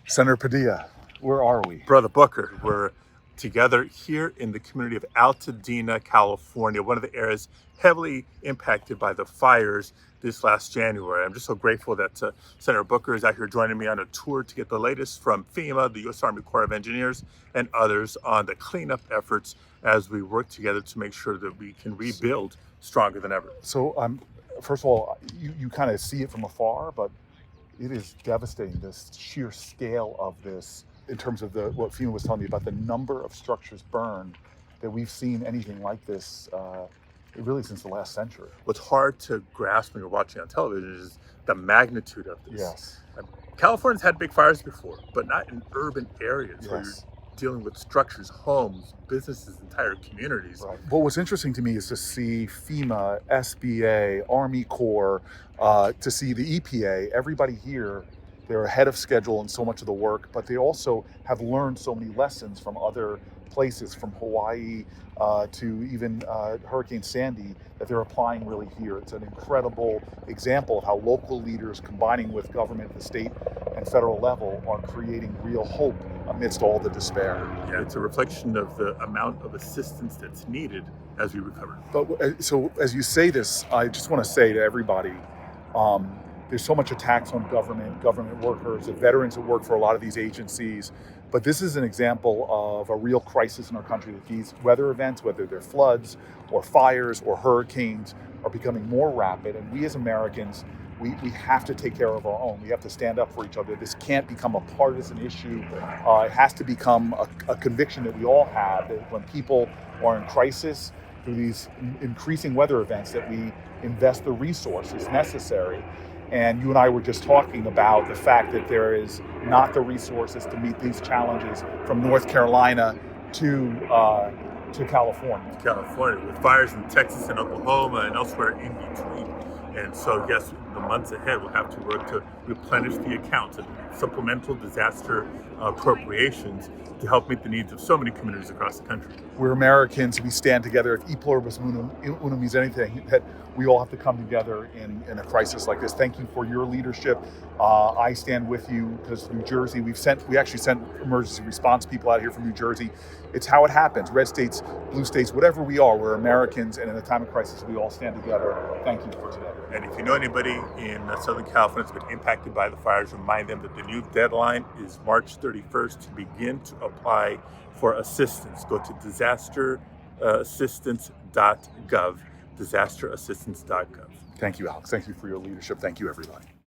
Senator Padilla, where are we? Brother Booker, we're together here in the community of Altadena, California, one of the areas heavily impacted by the fires this last January. I'm just so grateful that Senator Booker is out here joining me on a tour to get the latest from FEMA, the U.S. Army Corps of Engineers, and others on the cleanup efforts as we work together to make sure that we can rebuild stronger than ever. So, first of all, you kind of see it from afar, but it is devastating, this sheer scale of this, in terms of what FEMA was telling me about the number of structures burned, that we've seen anything like this really since the last century. What's hard to grasp when you're watching on television is the magnitude of this. Yes. California's had big fires before, but not in urban areas where you're Yes. dealing with structures, homes, businesses, entire communities. Right. What was interesting to me is to see FEMA, SBA, Army Corps, to see the EPA, everybody here. They're ahead of schedule in so much of the work, but they also have learned so many lessons from other places, from Hawaii to even Hurricane Sandy, that they're applying really here. It's an incredible example of how local leaders combining with government at the state and federal level are creating real hope amidst all the despair. Yeah, it's a reflection of the amount of assistance that's needed as we recover. But so as you say this, I just want to say to everybody, there's so much attacks on government workers, the veterans that work for a lot of these agencies. But this is an example of a real crisis in our country, that these weather events, whether they're floods or fires or hurricanes, are becoming more rapid. And we as Americans, we have to take care of our own. We have to stand up for each other. This can't become a partisan issue. It has to become a conviction that we all have, that when people are in crisis through these increasing weather events, that we invest the resources necessary. And you and I were just talking about the fact that there is not the resources to meet these challenges from North Carolina to California. California, with fires in Texas and Oklahoma and elsewhere in between. And so, yes, the months ahead, we'll have to work to replenish the accounts and supplemental disaster appropriations to help meet the needs of so many communities across the country. We're Americans, we stand together. If e pluribus unum means anything, that we all have to come together in a crisis like this. Thank you for your leadership. I stand with you, because New Jersey, we actually sent emergency response people out here from New Jersey. It's how it happens. Red states, blue states, whatever we are, we're Americans, and in a time of crisis, we all stand together. Thank you for today. And if you know anybody in Southern California that's been impacted by the fires, remind them that the new deadline is March 31st to begin to apply for assistance. Go to disasterassistance.gov, disasterassistance.gov. Thank you, Alex. Thank you for your leadership. Thank you, everybody.